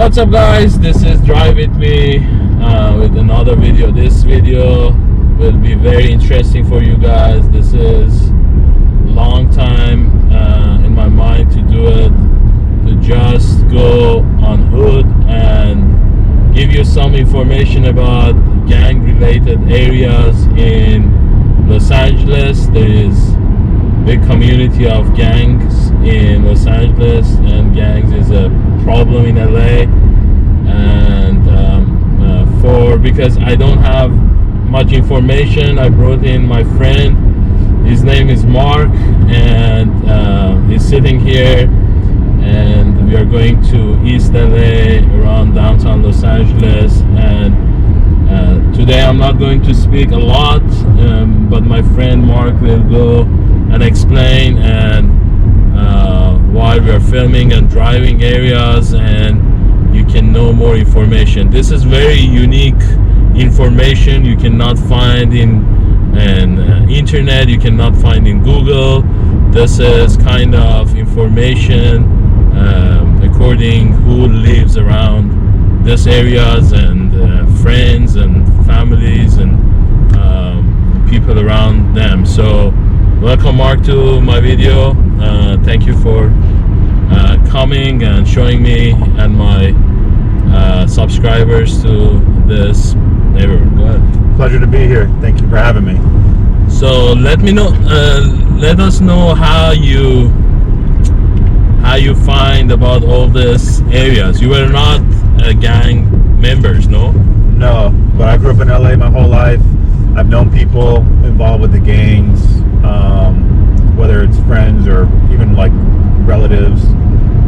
What's up, guys? This is Drive With Me with another video. This video will be very interesting for you guys. This is long time in my mind to do it, to just go on hood and give you some information about gang related areas in Los Angeles. There is big community of gangs in Los Angeles, and gangs is a problem in LA. And because I don't have much information, I brought in my friend. His name is Mark, and he's sitting here, and we are going to East LA, around downtown Los Angeles. And today I'm not going to speak a lot, but my friend Mark will go and explain why we are filming and driving areas, and you can know more information. This is very unique information you cannot find in internet, you cannot find in Google. This is kind of information according who lives around these areas, and friends and families and people around them. So welcome, Mark, to my video. Thank you for coming and showing me and my subscribers to this neighborhood. Go ahead. Pleasure to be here. Thank you for having me. So let us know how you find about all these areas. You were not gang members, no? No, but I grew up in LA my whole life. I've known people involved with the gangs, whether it's friends or even like relatives,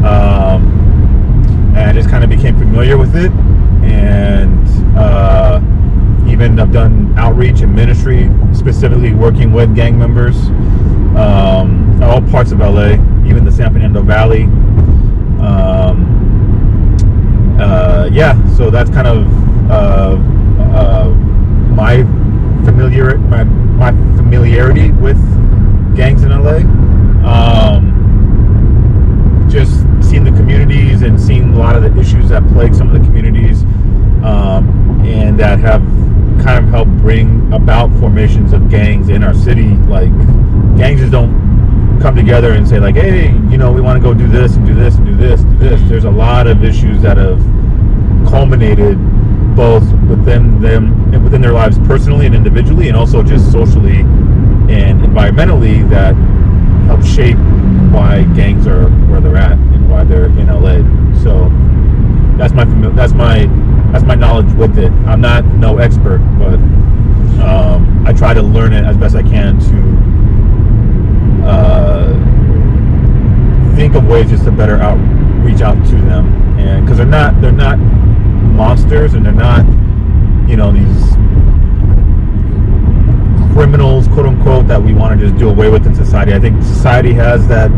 and I just kind of became familiar with it, and even I've done outreach and ministry, specifically working with gang members, all parts of LA, even the San Fernando Valley. Yeah, so that's kind of my familiarity with gangs in LA. Just seeing the communities and seeing a lot of the issues that plague some of the communities, and that have kind of helped bring about formations of gangs in our city. Like, gangs just don't come together and say like, hey, we want to go do this and do this and do this, do this. There's a lot of issues that have culminated both within them and within their lives personally and individually, and also just socially and environmentally, that help shape why gangs are where they're at and why they're in LA. So that's my knowledge with it. I'm not no expert, but I try to learn it as best I can to think of ways just to better reach out to them, and because they're not monsters, and they're not these criminals, quote unquote, that we want to just do away with in society. I think society has that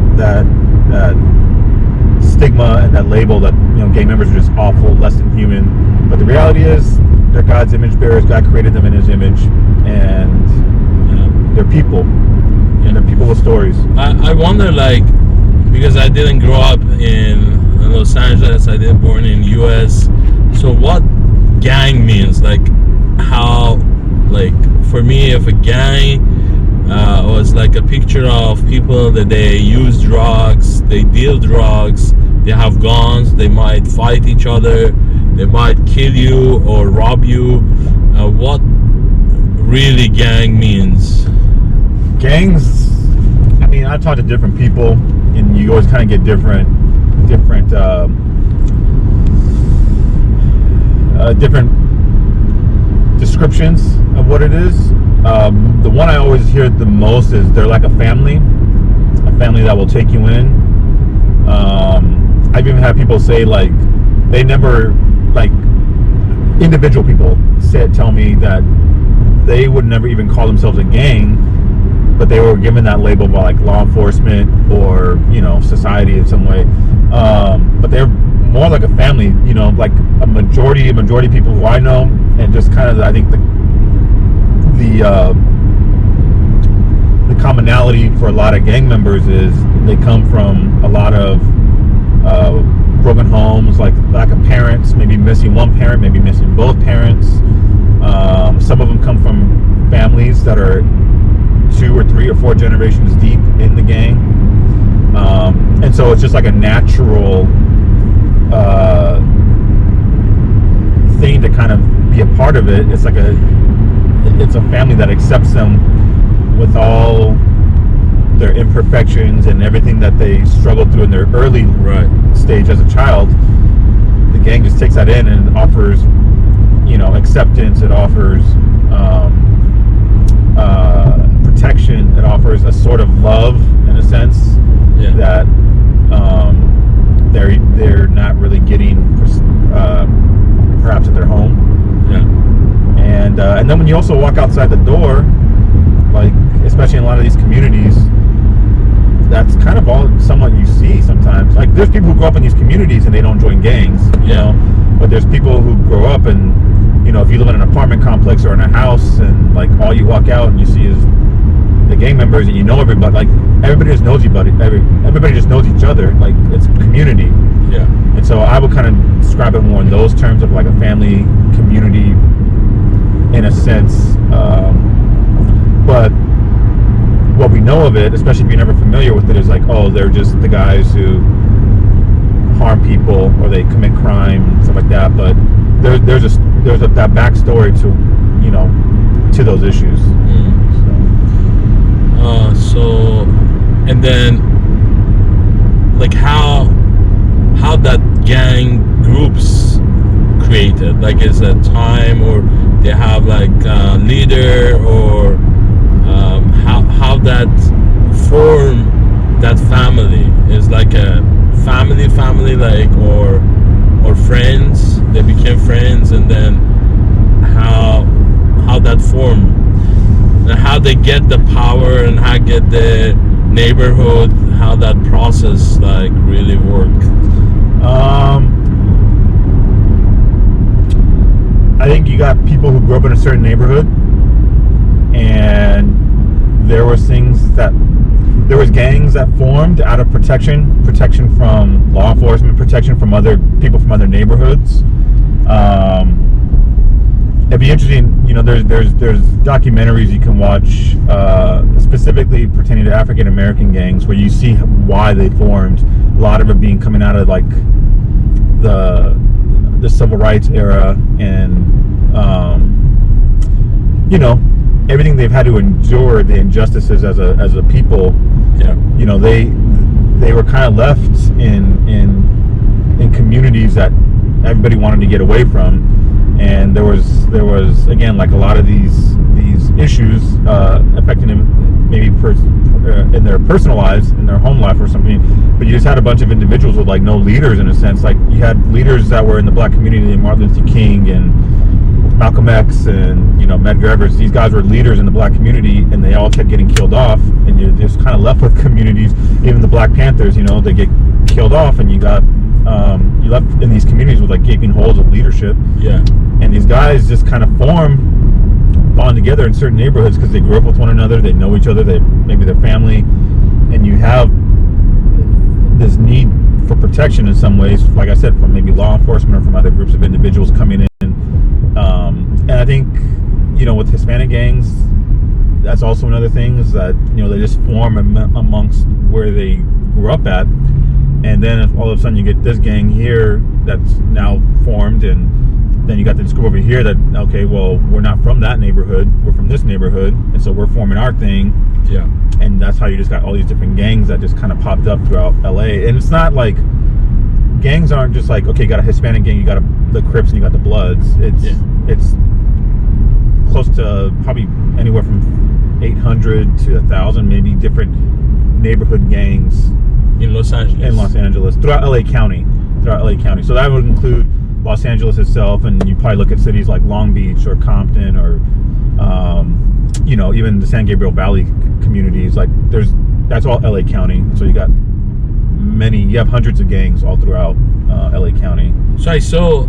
stigma and that label that gang members are just awful, less than human. But the reality is, they're God's image bearers. God created them in His image, and they're people, and they're people with stories. I wonder, like, because I didn't grow up in Los Angeles, I didn't born in U.S. So what gang means, like, how, like, for me, if a gang was like a picture of people that they use drugs, they deal drugs, they have guns, they might fight each other, they might kill you or rob you. What really gang means? Gangs, I mean, I talk to different people, and you always kind of get different descriptions of what it is. The one I always hear the most is they're like a family that will take you in. I've even had people say, like, they never, like, individual people tell me that they would never even call themselves a gang, but they were given that label by like law enforcement or society in some way. But they're more like a family, like a majority of people who I know, and just kind of, I think the commonality for a lot of gang members is they come from a lot of broken homes, like lack of parents, maybe missing one parent, maybe missing both parents. Some of them come from families that are 2 or 3 or 4 generations deep in the gang. And so it's just like a natural thing to kind of be a part of it. It's a family that accepts them with all their imperfections and everything that they struggled through in their early stage as a child. The gang just takes that in and offers, acceptance. It offers protection. It offers a sort of love, in a sense, that they're not really getting perhaps at their home. And then when you also walk outside the door, like especially in a lot of these communities, that's kind of all somewhat you see sometimes. Like there's people who grow up in these communities and they don't join gangs, you know, but there's people who grow up and, if you live in an apartment complex or in a house and like all you walk out and you see is the gang members and everybody, like everybody just knows everybody just knows each other. Like it's a community. And so I would kind of describe it more in those terms of like a family community in a sense. But what we know of it, especially if you're never familiar with it, is like, oh, they're just the guys who harm people or they commit crime, stuff like that. But there's that backstory to those issues. So, and then like how that gang groups created, like is a time or they have like a leader or how that form that family is like a family like or friends, they became friends, and then how that form and how they get the power and how get the neighborhood, how that process like really worked. I think you got people who grew up in a certain neighborhood and there was gangs that formed out of protection from law enforcement, protection from other people from other neighborhoods. It'd be interesting, there's documentaries you can watch specifically pertaining to African American gangs where you see why they formed. A lot of it being coming out of like the civil rights era and everything they've had to endure, the injustices as a people. They were kind of left in communities that everybody wanted to get away from, and there was again like a lot of these issues affecting them maybe in their personal lives, in their home life or something. But you just had a bunch of individuals with like no leaders in a sense. Like you had leaders that were in the black community, Martin Luther King and Malcolm X and Medgar Evers. These guys were leaders in the black community, and they all kept getting killed off, and you're just kind of left with communities. Even the Black Panthers, they get killed off, and you left in these communities with like gaping holes of leadership. And these guys just kind of bond together in certain neighborhoods because they grew up with one another, they know each other, maybe their family, and you have this need for protection in some ways, like I said, from maybe law enforcement or from other groups of individuals coming in. And I think, with Hispanic gangs, that's also another thing, is that, they just form amongst where they grew up at. And then if all of a sudden you get this gang here that's now formed, and then you got this group over here that, okay, well, we're not from that neighborhood, we're from this neighborhood, and so we're forming our thing. And that's how you just got all these different gangs that just kind of popped up throughout LA. And it's not like, gangs aren't just like, okay, you got a Hispanic gang, you got the Crips, and you got the Bloods. It's close to probably anywhere from 800 to 1,000 maybe different neighborhood gangs in Los Angeles throughout LA County. So that would include Los Angeles itself, and you probably look at cities like Long Beach or Compton or even the San Gabriel Valley communities. Like that's all LA County. So you have hundreds of gangs all throughout LA County. So I saw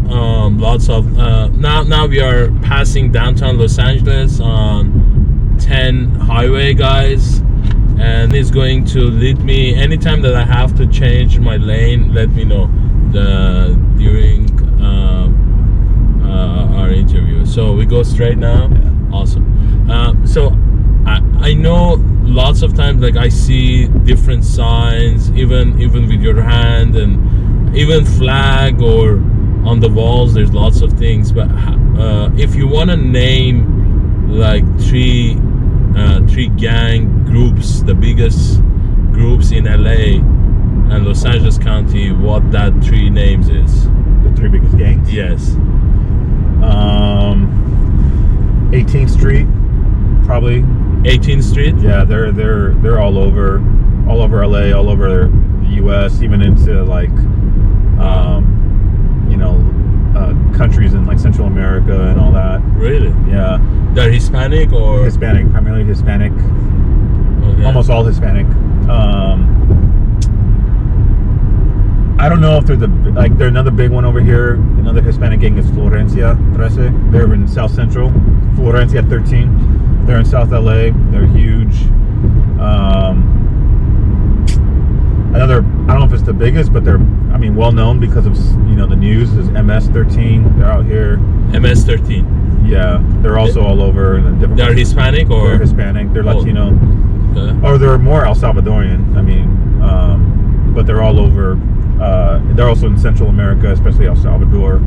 lots of now we are passing downtown Los Angeles on 10 highway, guys, and it's going to lead me anytime that I have to change my lane. Let me know during go straight now? Yeah. Awesome. So I know lots of times, like, I see different signs, even with your hand, and even flag or on the walls. There's lots of things. But if you want to name like three gang groups, the biggest groups in LA and Los Angeles County, what that three names is? The three biggest gangs? Yes. 18th Street, probably. 18th Street? Yeah, they're all over LA, all over the US, even into like countries in like Central America and all that. Really? Yeah. They're Hispanic or Hispanic, primarily Hispanic. Okay. Almost all Hispanic. I don't know if there's there's another big one over here. Another Hispanic gang is Florencia 13. They're in South Central. Florencia 13. They're in South LA. They're huge. Another, I don't know if it's the biggest, but they're, well known because of, the news, is MS 13. They're out here. MS 13. Yeah, they're also all over in different. They're Hispanic or? They're Hispanic. They're Latino. Okay. Or they're more El Salvadorian. But they're all over. They're also in Central America, especially El Salvador.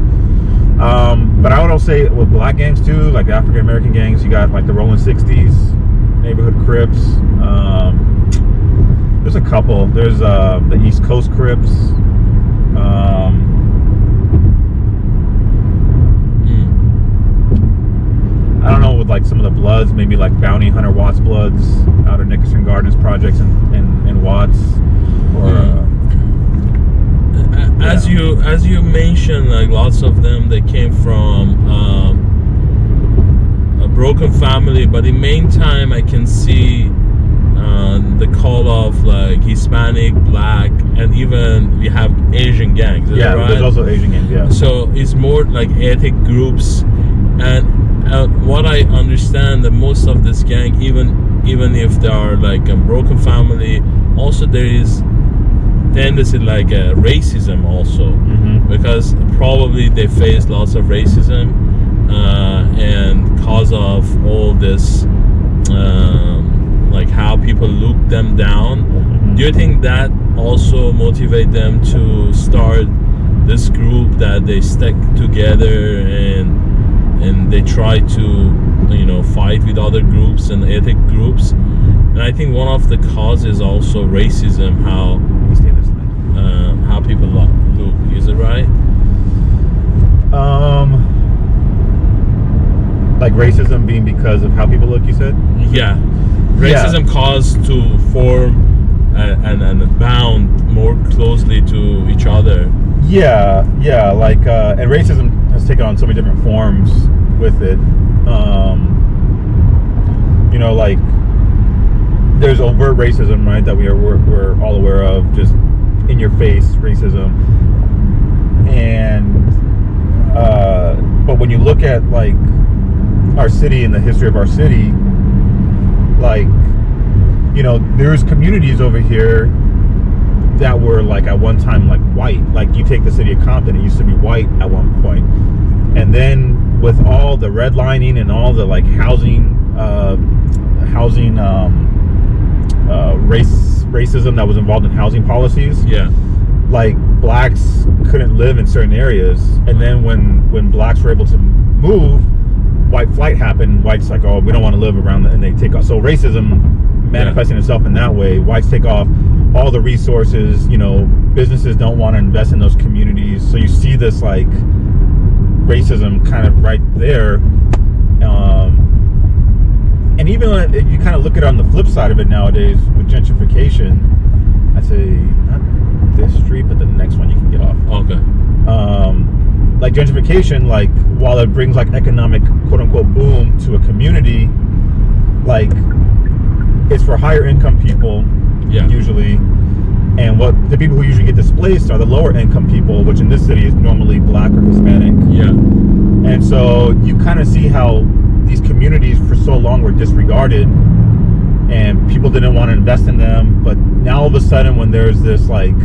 But I would also say with black gangs too, like African American gangs, you got like the Rolling 60s, neighborhood Crips. There's a couple. There's the East Coast Crips. I don't know, with like some of the Bloods, maybe like Bounty Hunter Watts Bloods out of Nickerson Gardens projects in Watts. Or as you mentioned, like lots of them, they came from a broken family, but in the meantime I can see the call of like Hispanic, Black, and even we have Asian gangs. Is that right? There's also Asian gangs. Yeah. So it's more like ethnic groups, and what I understand, that most of this gang, even if they are like a broken family, also there is tendency like racism also, because probably they face lots of racism, and cause of all this, like how people look them down. Do you think that also motivate them to start this group, that they stick together and they try to fight with other groups and ethnic groups? And I think one of the causes also racism, how people look. Is it right? Like racism being because of how people look, you said? Yeah. Racism caused to form and bound more closely to each other. Yeah, like, and racism has taken on so many different forms with it. Like, there's overt racism, right, that we're all aware of, just in your face racism. And but when you look at like our city and the history of our city, like, there's communities over here that were like at one time like white. Like, you take the city of Compton, it used to be white at one point, and then with all the redlining and all the like housing racism that was involved in housing policies, like blacks couldn't live in certain areas, and then when blacks were able to move, white flight happened. Whites like, oh, we don't want to live around, and they take off. So racism manifesting itself in that way. Whites take off all the resources. Businesses don't want to invest in those communities. So you see this like racism kind of right there. And even when you kind of look at it on the flip side of it nowadays with gentrification, I'd say not this street, but the next one you can get off. Okay. Like gentrification, like while it brings like economic quote unquote boom to a community, like it's for higher income people, usually, and what the people who usually get displaced are the lower income people, which in this city is normally Black or Hispanic. And so you kind of see how these communities for so long were disregarded, and people didn't want to invest in them. But now all of a sudden, when there's this like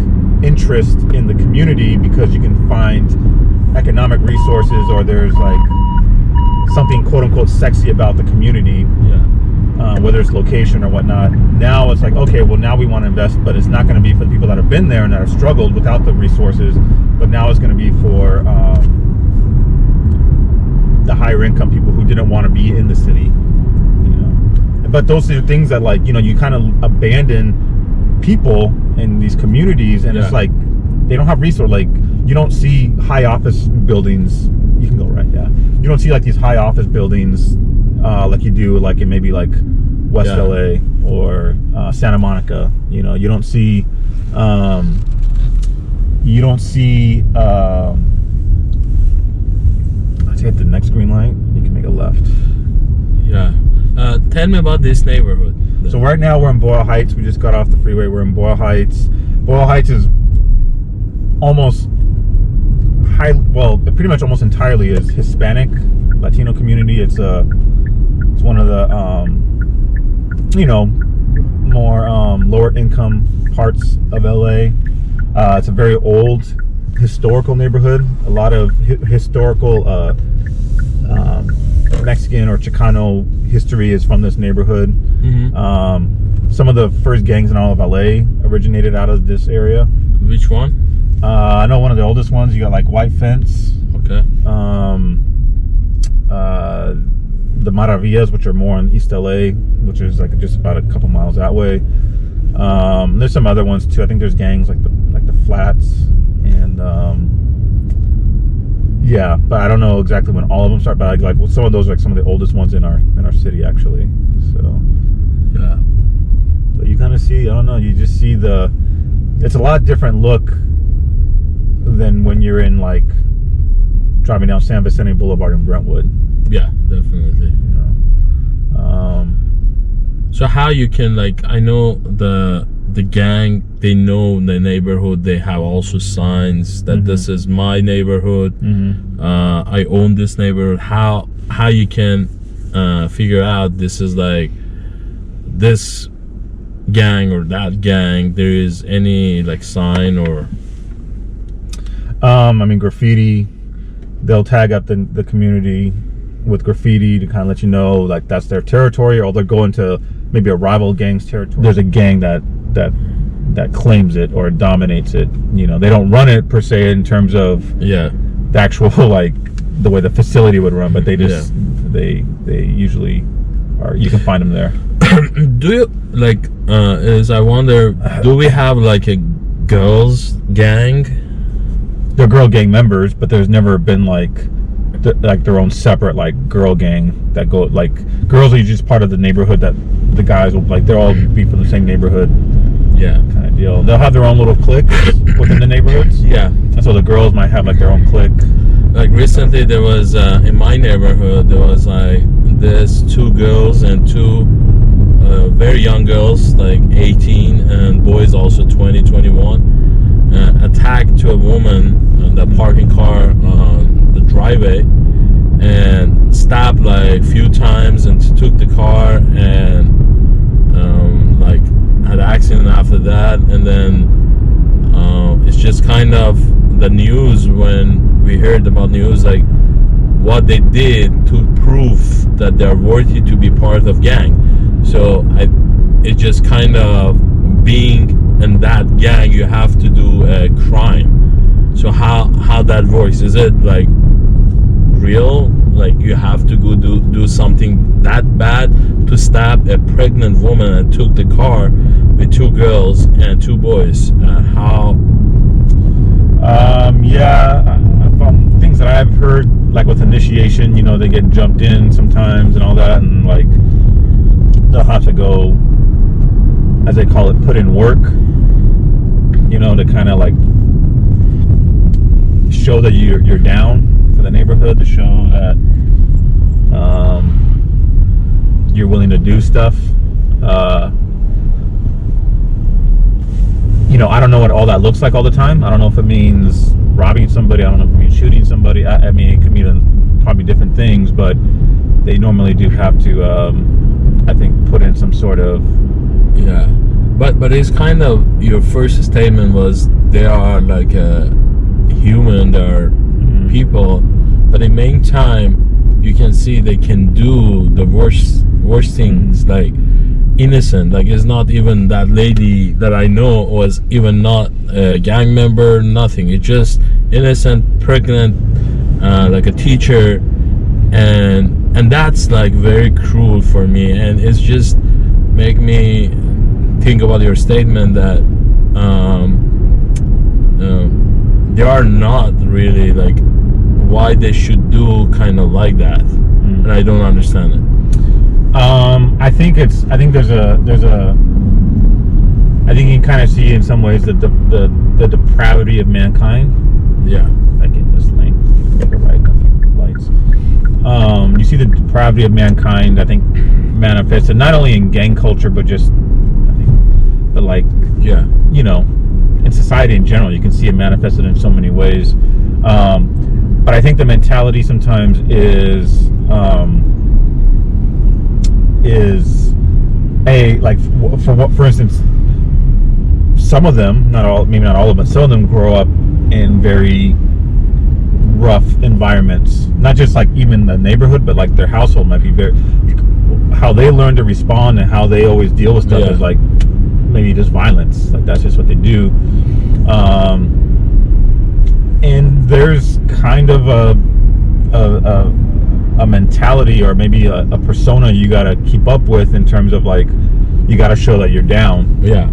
interest in the community because you can find economic resources, or there's like something quote unquote sexy about the community. Whether it's location or whatnot. Now it's like, okay, well, now we want to invest, but it's not going to be for the people that have been there and that have struggled without the resources, but now it's going to be for the higher income people who didn't want to be in the city, you know. But those are things that, like, you know, you kind of abandon people in these communities, and it's like they don't have resources. Like, you don't see high office buildings. You can go right, you don't see like these high office buildings like you do like in maybe like West LA or Santa Monica. You know, you don't see let's hit the next green light. You can make a left. Tell me about this neighborhood. So right now we're in Boyle Heights. We just got off the freeway. We're in Boyle Heights. Boyle Heights is almost pretty much almost entirely is Hispanic, Latino community. It's one of the you know, more lower income parts of LA. It's a very old historical neighborhood. A lot of historical Mexican or Chicano history is from this neighborhood. Some of the first gangs in all of LA originated out of this area. Which one? I know one of the oldest ones. You got like White Fence. Okay. The Maravillas, which are more in East LA, which is like just about a couple miles that way. There's some other ones too. I think there's gangs like the Flats, and but I don't know exactly when all of them start. But like some of those are like some of the oldest ones in our city actually. So but you kind of see, I don't know, you just see it's a lot different look than when you're in like driving down San Vicente Boulevard in Brentwood. Yeah, definitely. So how you can, like, I know the gang, they know the neighborhood, they have also signs that this is my neighborhood, I own this neighborhood. How you can figure out this is like this gang or that gang? There is any like sign or I mean, graffiti. They'll tag up the community with graffiti to kind of let you know like that's their territory, or they'll go into maybe a rival gang's territory. There's a gang that claims it or dominates it. You know, they don't run it per se in terms of the actual like the way the facility would run, but they just they usually are. You can find them there. Do you like? I wonder, do we have like a girls gang? They're girl gang members, but there's never been like their own separate like girl gang that go, like, girls are just part of the neighborhood that the guys will, like, they'll all be from the same neighborhood kind of deal. They'll have their own little cliques within the neighborhoods, and so the girls might have like their own clique. Like recently there was in my neighborhood there was like this 2 girls and 2 very young girls, like 18, and boys also 20, 21, attacked to a woman in the parking car on the driveway and stopped like a few times and took the car, and like had an accident after that. And then it's just kind of the news, when we heard about news, like what they did to prove that they're worthy to be part of gang. So it's just kind of being in that gang, you have to do a crime. So how that works? Is it like real? Like you have to go do something that bad to stab a pregnant woman and took the car with 2 girls and 2 boys? From things that I've heard, like with initiation, you know, they get jumped in sometimes and all that, and like they'll have to go, as they call it, put in work, you know, to kind of like show that you're down for the neighborhood, to show that you're willing to do stuff. You know, I don't know what all that looks like all the time. I don't know if it means robbing somebody. I don't know if it means shooting somebody. I mean, it could mean probably different things, but they normally do have to, I think, put in some sort of... Yeah. But it's kind of, your first statement was they are like a human, they are people, but in the meantime, you can see they can do the worst things, like innocent. Like, it's not even that lady that I know was even not a gang member, nothing. It's just innocent, pregnant, like a teacher, and that's like very cruel for me. And it's just make me think about your statement that they are not really like why they should do kind of like that, and I don't understand it. I think you can kind of see in some ways the depravity of mankind. Yeah. I get this lane. Right, lights. You see the depravity of mankind, I think, manifested not only in gang culture, but just, but like, yeah, you know, in society in general. You can see it manifested in so many ways. But I think the mentality sometimes is like, for instance, some of them, not all, maybe not all of them, some of them grow up in very rough environments, not just like even the neighborhood, but like their household might be very, how they learn to respond and how they always deal with stuff is like maybe just violence. Like, that's just what they do. And there's kind of a mentality, or maybe a persona you got to keep up with, in terms of like, you got to show that you're down. Yeah.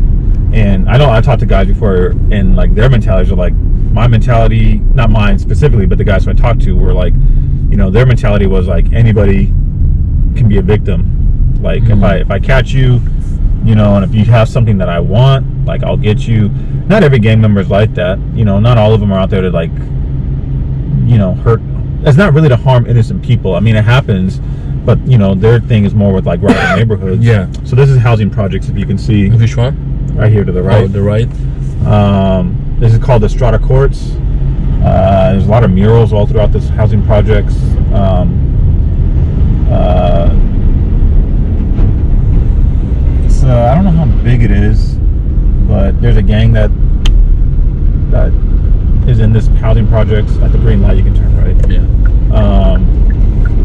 And I know I talked to guys before, and like their mentalities are like, my mentality, not mine specifically, but the guys who I talked to were like, you know, their mentality was like, anybody can be a victim. Like, if I catch you, you know, and if you have something that I want, like, I'll get you. Not every gang member is like that. You know, not all of them are out there to like, you know, hurt. It's not really to harm innocent people. I mean, it happens, but you know, their thing is more with like robbing neighborhoods. Yeah. So this is housing projects, if you can see. Which one? Right here to the right. Oh, the right. This is called the Strata Courts. There's a lot of murals all throughout this housing projects. So I don't know how big it is, but there's a gang that is in this housing projects. At the green light, you can turn right. Yeah.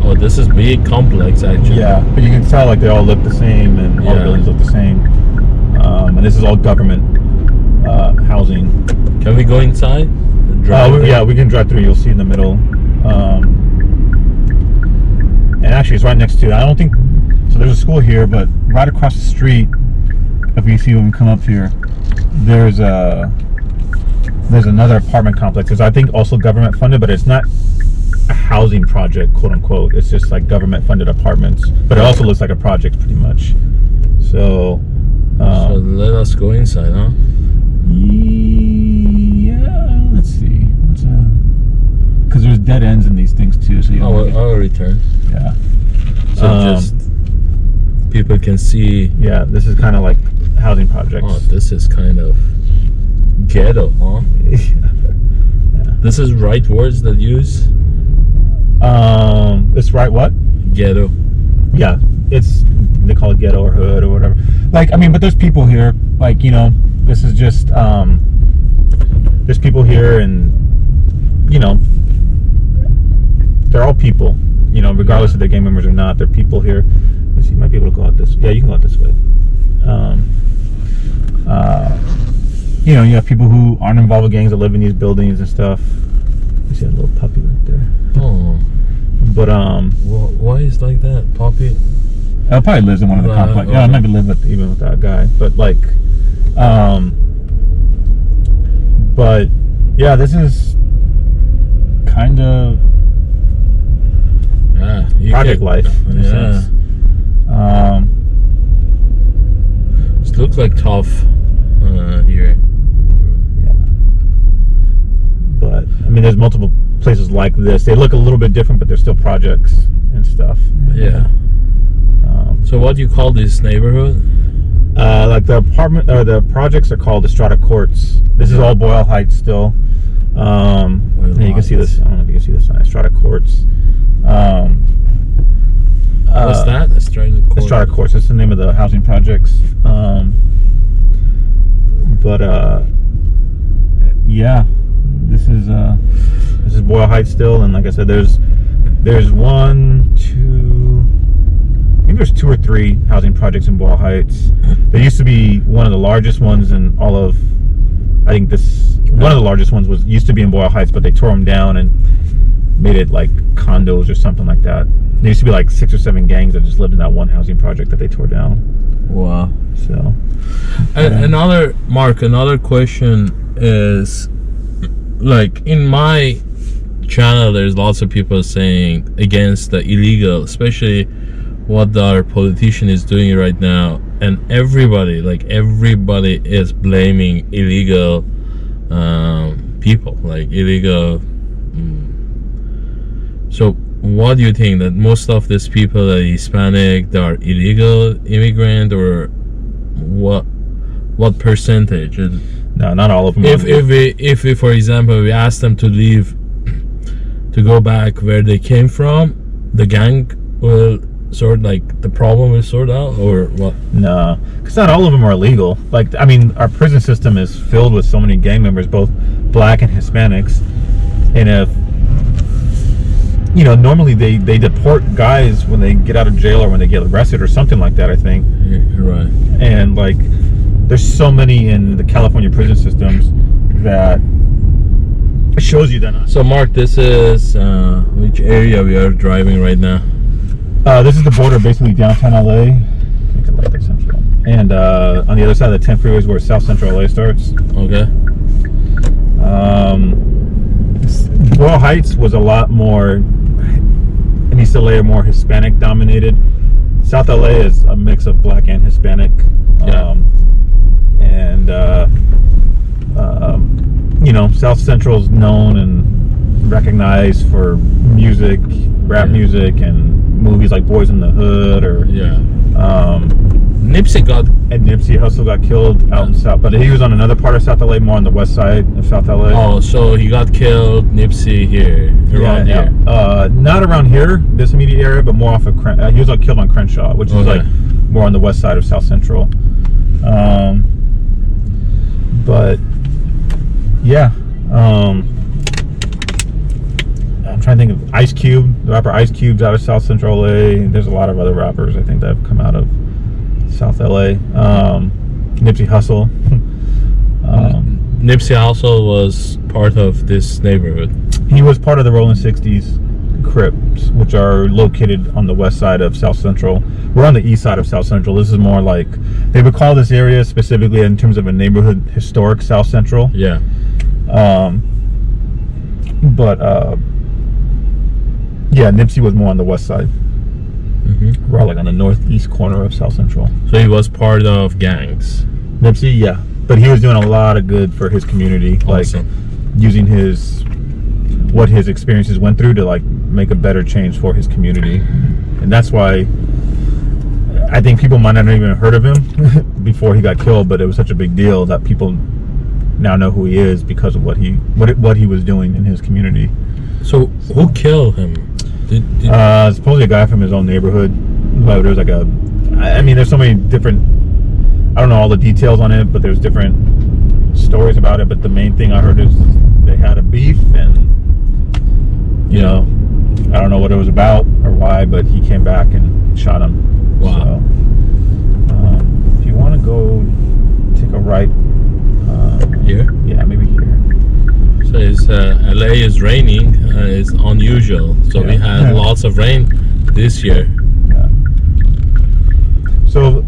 Oh, this is big complex actually. Yeah, but you can tell like they all look the same, and all the buildings look the same. And this is all government housing. Can we go inside? Yeah, we can drive through. You'll see in the middle. And actually, it's right next to. I don't think so. There's a school here, but right across the street, if you see when we come up here, there's another apartment complex. It's, I think, also government funded, but it's not a housing project, quote unquote. It's just like government funded apartments, but it also looks like a project pretty much. So let us go inside, huh? Yeah, let's see. Because there's dead ends in these things too. So I'll return. Yeah. So just people can see. Yeah, this is kind of like housing projects. Oh, this is kind of ghetto, huh? Yeah. This is right words that use. It's right what? Ghetto. Yeah, they call it ghetto or hood or whatever. Like, I mean, but there's people here. Like, you know, this is just there's people here, and you know, they're all people. You know, regardless if they're gang members or not, they're people here. Let's see, you might be able to go out this. Yeah, you can go out this way. You know, you have people who aren't involved with gangs that live in these buildings and stuff. You see a little puppy right there. Oh. But why is like that, puppy? It probably lives in one of the complex. Yeah, I maybe live even with that guy. But like, but yeah, this is kind of project life. In a sense. It looks like tough here. Yeah. But I mean, there's multiple places like this. They look a little bit different, but they're still projects and stuff. Yeah. So what do you call this neighborhood? Like the apartment or the projects are called the Strata Courts. This is all Boyle Heights still. And you can see this. I don't know if you can see this sign. Strata Courts. What's that? Strata Courts. Strata Courts. That's the name of the housing projects. Yeah, this is Boyle Heights still, and like I said, there's There's there's 2 or 3 housing projects in Boyle Heights. There used to be one of the largest ones in all of, I think one of the largest ones used to be in Boyle Heights, but they tore them down and made it like condos or something like that. There used to be like 6 or 7 gangs that just lived in that one housing project that they tore down. Wow. So another question is, like, in my channel there's lots of people saying against the illegal, especially what our politician is doing right now, and everybody is blaming illegal people, like illegal. So what do you think, that most of these people are Hispanic, they are illegal immigrant, or what percentage? No, not all of them. If we for example we ask them to leave, to go back where they came from, the gang will the problem will sort out, or what? No, because not all of them are illegal. Like, I mean, our prison system is filled with so many gang members, both black and Hispanics, and if normally they deport guys when they get out of jail or when they get arrested or something like that, I think. You're right. And like, there's so many in the California prison systems that it shows you that. So Mark, this is which area we are driving right now? This is the border, basically downtown LA. Make it like central. And on the other side of the 10 freeways where South Central LA starts. Okay. Boyle Heights was a lot more, in East LA, more Hispanic dominated. South LA is a mix of black and Hispanic. Yeah. South Central's known and recognized for music, rap music, and movies like Boys in the Hood, or Nipsey Hussle got killed out in South, but he was on another part of South LA, more on the west side of South LA. Oh, so he got killed, Nipsey, here, around here? Not around here, this immediate area, but more off of he was killed on Crenshaw, which is like more on the west side of South Central. But yeah, I'm trying to think of Ice Cube, the rapper Ice Cube's out of South Central LA. There's a lot of other rappers, I think, that have come out of South LA. Nipsey Hussle. Nipsey Hussle was part of this neighborhood. He was part of the Rolling 60s Crips, which are located on the west side of South Central. We're on the east side of South Central. This is more like, they would call this area specifically in terms of a neighborhood, historic South Central. Yeah. Yeah, Nipsey was more on the west side. We're like on the northeast corner of South Central. So he was part of gangs. Nipsey, yeah, but he was doing a lot of good for his community, Awesome. like using what his experiences went through to like make a better change for his community. And that's why I think people might not have even heard of him before he got killed, but it was such a big deal that people now know who he is because of what he was doing in his community. So who killed him? Supposedly a guy from his own neighborhood. But there was like there's so many different, I don't know all the details on it, but there's different stories about it. But the main thing I heard is they had a beef, and I don't know what it was about or why, but he came back and shot him. Wow. So, if you want to go take a right here? Yeah, maybe here. So it's LA is raining. It's unusual. So we had lots of rain this year. Yeah. So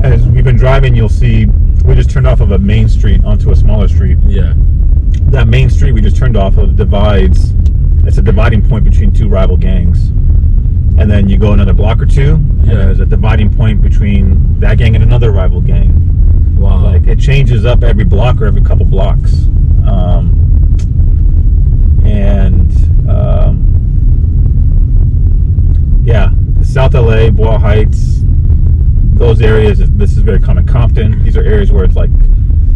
as we've been driving, you'll see we just turned off of a main street onto a smaller street. Yeah. That main street we just turned off of divides. It's a dividing point between 2 rival gangs. And then you go another block or 2, and there's a dividing point between that gang and another rival gang. Wow. Like, it changes up every block or every couple blocks. South LA, Boyle Heights, those areas, this is very common. Compton, these are areas where it's like,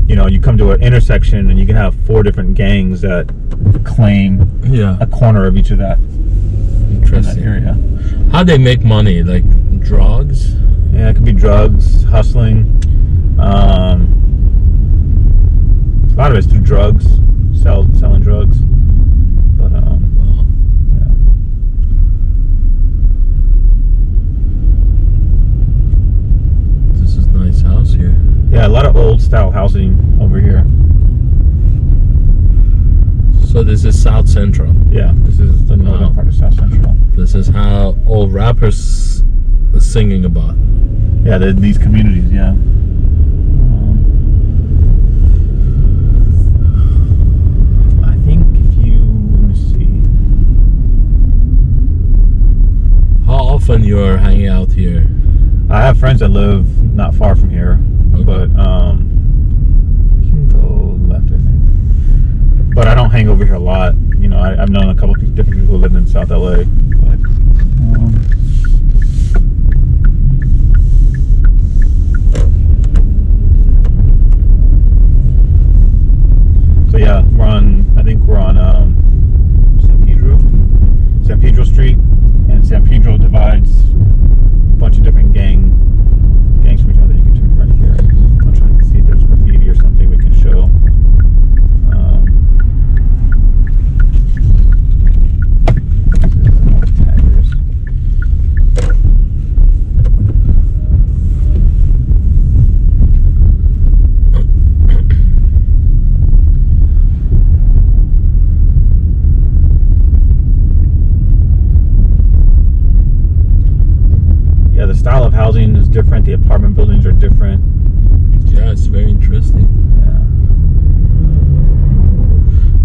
you come to an intersection and you can have 4 different gangs that claim a corner of each of that. Interesting. In that area. How they make money? Like drugs? Yeah, it could be drugs, hustling. A lot of it's through drugs, selling drugs. But style housing over here. So this is South Central. Yeah, this is the northern part of South Central. This is how all rappers are singing about. Yeah, these communities, yeah. I think if you, let me see. How often you are hanging out here? I have friends that live not far from here, Okay. but you can go left, I think. But I don't hang over here a lot. You know, I've known a couple of different people who live in South LA. But, so yeah, I think we're on San Pedro Street, and San Pedro divides a bunch of different gangs from each other. You can turn right here. I'm trying to see if there's graffiti or something we can show. Yeah, the style of housing is different. The apartment buildings are different. Yeah, it's very interesting.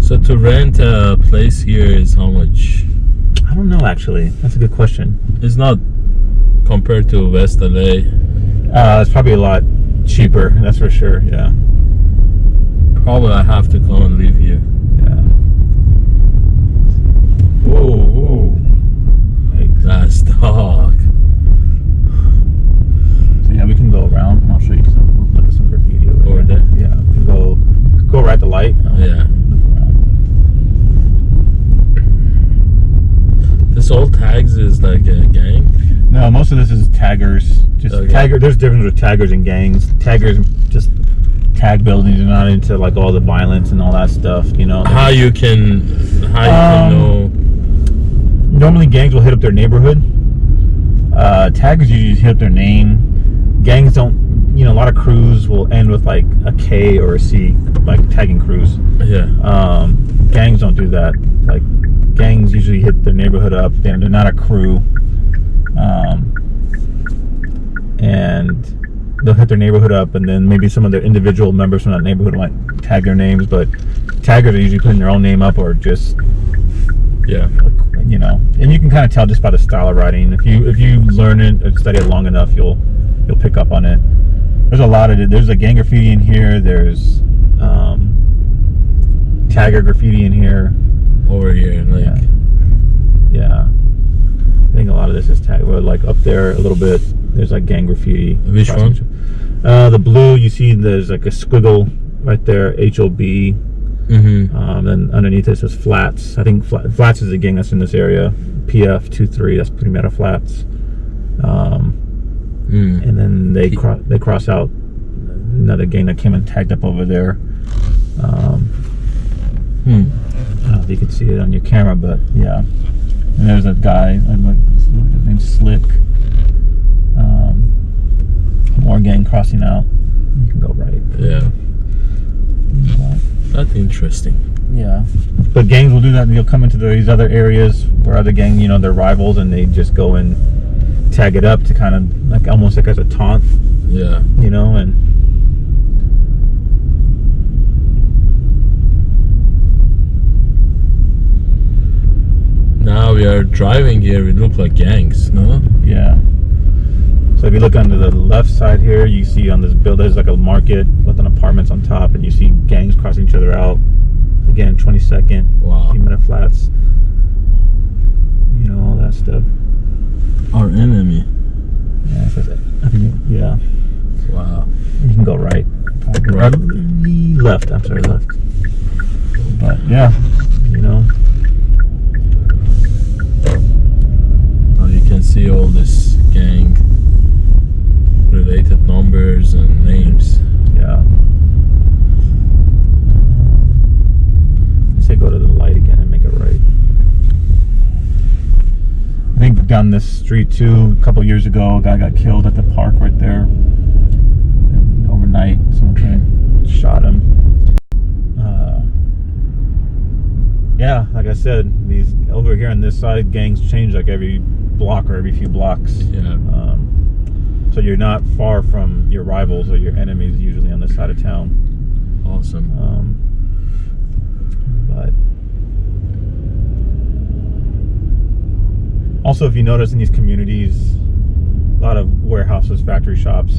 Yeah. So to rent a place here is how much? I don't know, actually. That's a good question. It's not compared to West LA. It's probably a lot cheaper. That's for sure. Yeah. Probably I have to come and live here. Yeah. Whoa. Yikes. That's dog. So yeah, we can go around and I'll show you some. We'll look at some graffiti over there. Yeah, we can go right the light. Yeah. Look around. This old tags is like a gang. No, most of this is taggers. Just Okay. tagger. There's difference with taggers and gangs. Taggers just tag buildings. They're not into like all the violence and all that stuff. You know. How you can know? Normally, gangs will hit up their neighborhood. Taggers usually hit up their name. Gangs don't. You know, a lot of crews will end with like a K or a C, like tagging crews. Yeah. Gangs don't do that. Like gangs usually hit their neighborhood up. They're not a crew. And they'll hit their neighborhood up, and then maybe some of their individual members from that neighborhood might tag their names, but taggers are usually putting their own name up or just, Yeah. you know, and you can kind of tell just by the style of writing. If you learn it and study it long enough, you'll pick up on it. There's a lot of it. There's a gang graffiti in here. There's tagger graffiti in here. Over here, like. Yeah. I think a lot of this is tag. Well, like up there a little bit, there's like gang graffiti. Which one? The blue. You see, there's like a squiggle right there. HOB. Mm-hmm. Then underneath it says Flats. I think Flats is a gang that's in this area. PF 23. That's Premeta Flats. And then they cross out another gang that came and tagged up over there. I don't know if you can see it on your camera, but yeah. And there's a guy, his name's Slick. More gang crossing out. You can go right. Yeah. That's interesting. Yeah. But gangs will do that, and you'll come into these other areas where other gang, you know, they're rivals, and they just go and tag it up to kind of like almost like as a taunt. Yeah. You know, and Now we are driving here, we look like gangs, no? yeah. So if you look under the left side here, you see on this building there's like a market with an apartments on top, and you see gangs crossing each other out. Again, 22nd, Wow. Premeta Flats, you know, all that stuff. Our enemy. Yeah, I think, yeah. Wow. You can go right. Right. Left, I'm sorry, left. But yeah, you know. Oh, you can see all this gang related numbers and names. Yeah. Say go to the light again and make it right. I think down this street too, a couple years ago, a guy got killed at the park right there. And overnight, someone tried shot him. Yeah, like I said, these over here on this side, gangs change like every block or every few blocks. Yeah. So you're not far from your rivals or your enemies usually on this side of town. Awesome. But also, if you notice in these communities, a lot of warehouses, factory shops.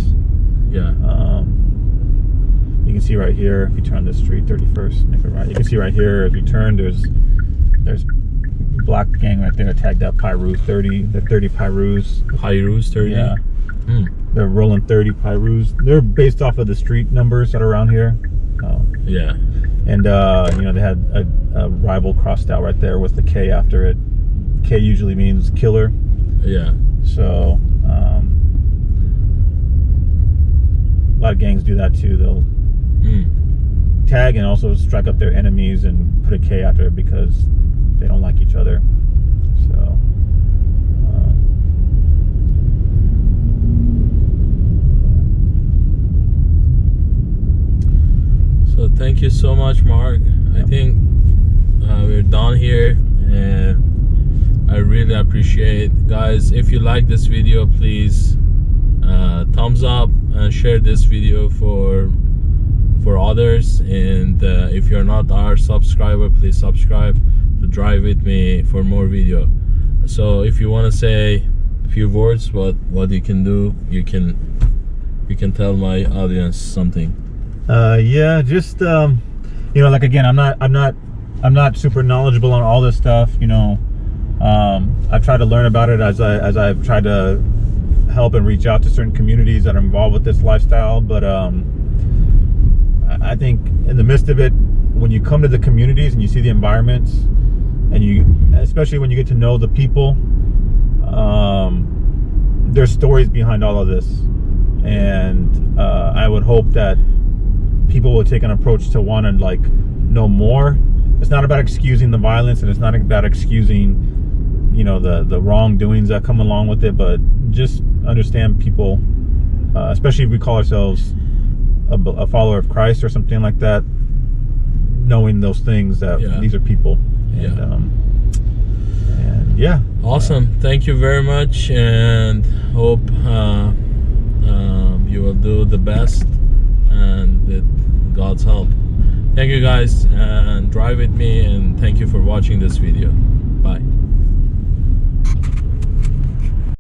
Yeah. You can see right here, if you turn this street, 31st, make it right. You can see right here, if you turn, there's black gang right there tagged up, Pyru 30. They're 30 Pyrus. Pyrus 30? Yeah. They're rolling 30 Pyrus. They're based off of the street numbers that are around here. Yeah. And, they had a rival crossed out right there with the K after it. K usually means killer. Yeah. So, a lot of gangs do that too. They'll tag and also strike up their enemies and put a K after it because they don't like each other. So thank you so much, Mark. I think we're done here, and I really appreciate, guys, if you like this video, please thumbs up and share this video for others, and if you're not our subscriber, please subscribe to drive with me for more video. So if you want to say a few words, what you can do, you can tell my audience something. Yeah, just like, again, I'm not super knowledgeable on all this stuff. I've tried to learn about it as I've tried to help and reach out to certain communities that are involved with this lifestyle. But I think in the midst of it, when you come to the communities and you see the environments, and especially when you get to know the people, there's stories behind all of this, and I would hope that people will take an approach to want to know more. It's not about excusing the violence, and it's not about excusing the wrongdoings that come along with it, but just understand people, especially if we call ourselves a follower of Christ or something like that, knowing those things, that these are people. And yeah, awesome. Thank you very much, and hope you will do the best, and with God's help. Thank you, guys, and drive with me, and thank you for watching this video.